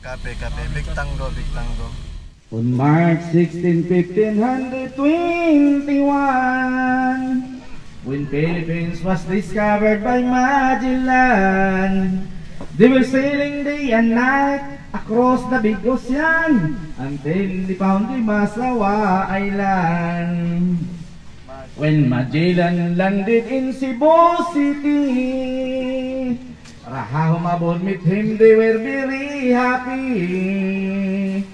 Kape, kape. Big tango, big tango. On March 16, 1521, when Philippines was discovered by Magellan, they were sailing day and night across the big ocean until they found the Masawa Island. When Magellan landed in Cebu City, Raha humabol meet him, they were very happy.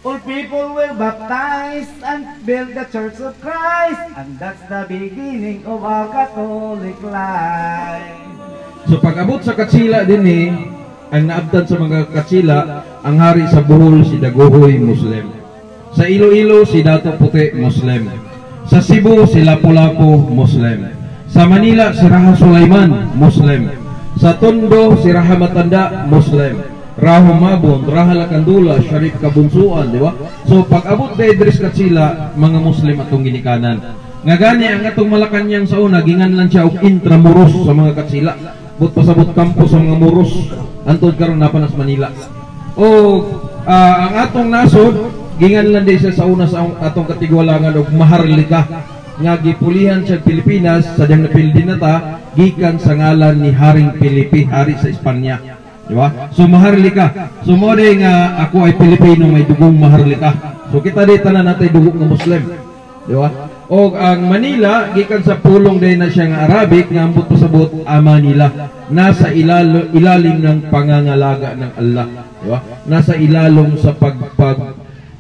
All people were baptized and built the Church of Christ, and that's the beginning of our Catholic life. So pag-abot sa Katsila din ang naabtan sa mga Katsila, ang hari sa Bohol si Daguhoy Muslim. Sa Iloilo si Dato Puti Muslim. Sa Cebu si Lapu-Lapu Muslim. Sa Manila si Raha Sulaiman Muslim. Sa Tondo si Raha Matanda Muslim. Raha Mabon, Raha Lakandula, Sharif Kabunsuan, di ba? So pag-abot kay Idris Katsila, mga Muslim atong ginikanan. Nga gani ang atong Malacañang sa una, gingan lang siya og intramuros sa mga Katsila. But pasabot kampo sa mga Muros, antod karon napanas Manila. O ang atong nasod, gingan lang din siya sa una sa atong katigwalangan og Maharlika. Nga gipulihan siya Pilipinas, sadyang napildin na ta, gikan sa ngalan ni Haring Pilipi, hari sa Espanya. Diba? So Maharlika. So mo nga ako ay Pilipino may dugong Maharlika. So kita dito na natin dugong nga Muslim. Diba? O ang Manila gikan sa pulong din na siya nga Arabic nga ambot pasabot Manila. Nasa ilalim ng pangangalaga ng Allah. Diba? Nasa ilalong sa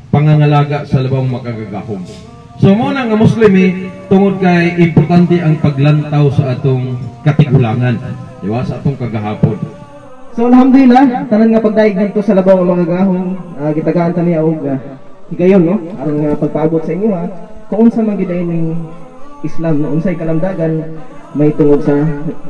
pangangalaga sa labang makagagahom. So mo na nga Muslim tungod kay importante ang paglantaw sa atong katigulangan. Diba? Sa atong kagahapon. So alhamdulillah, tanan nga pagdaig ngadto sa labaw ng mga gahom, gitagaan ta niya og higayon no, aron nga pagpaabot sa inyo kung unsa man giday ning Islam no, unsay kalamdagan may tungod sa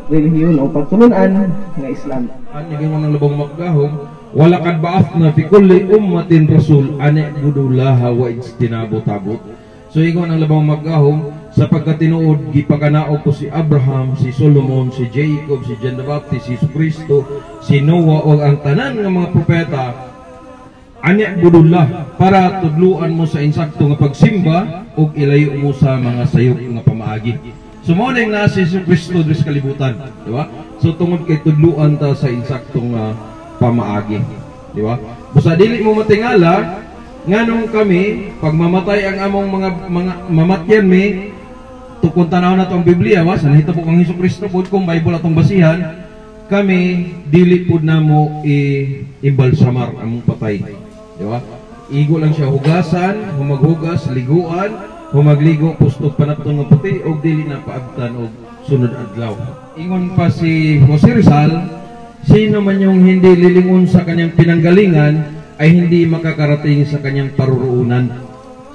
relihiyon o pagtulunan nga Islam. Ani gingon ng labaw mga gahom, wala kad ba'athna fi kulli ummatin rasul an ibudullaha wa ijtinabu tagut. So ingon ang labaw mga gahom, sa pagkatinuod gipakanaog ko si Abraham, si Solomon, si Jacob, si John the Baptist, si Kristo, si Noah o ang tanan nga mga propeta anya budullah para tudluan mo sa insakto nga pagsimba ug ilayo mo sa mga sayop nga pamaagi. So mo ning na si Kristo dres kalibutan, di ba? So tungod kay tudluan ta sa insakto nga pamaagi, di ba? Busa dili mo matingala nganong kami pag mamatay ang among mga mamatyan kung tanaw na itong Biblia, sa nahita po kang Jesucristo po, kung Bible atong basihan, kami, dili po na mo i-imbalsamar among patay. Diba? Igo lang siya hugasan, humaghugas, liguan, humagligo, pustog panatong ng puti, o dili na paagtan o sunod adlaw. Ingon pa si Jose Rizal, sino man yung hindi lilingon sa kanyang pinanggalingan, ay hindi makakarating sa kanyang paruruunan.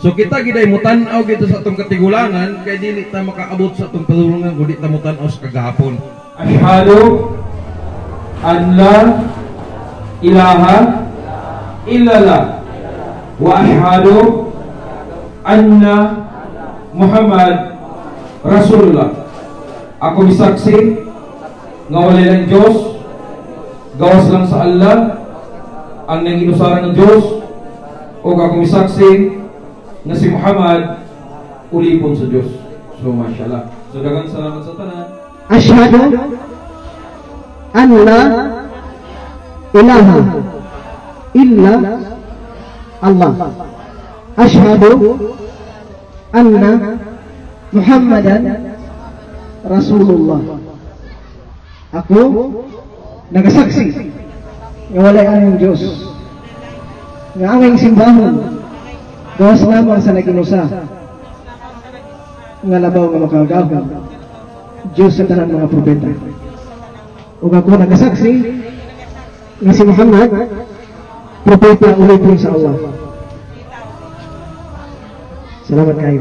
So kita giday mo tan-aw gito sa atong katigulangan kay dili ta makaabot sa atong padulungan kundi ta mo tan-aw sa kagahapon. Ashhadu an la ilaha illallah wa ashhadu anna Muhammad Rasulullah. Ako misaksi nga wala ng Diyos, gawas lang sa Allah ang nanginusaran ng Diyos, o ako misaksi na si Muhammad ulipon sa Diyos. So mashallah. So daghang salamat sa tanan. Ashhadu an la ilaha illa Allah. Ashhadu anna Muhammadan Rasulullah. Ako nagasaksi nga walay ang Diyos, nga aming simbahon gawas lamang sa naginusa nga labaw nga makagahom Diyos sa tanan mga propeta. Ug ako nagasaksi nga si Muhammad propeta ulipon sa Allah. Salamat kayo.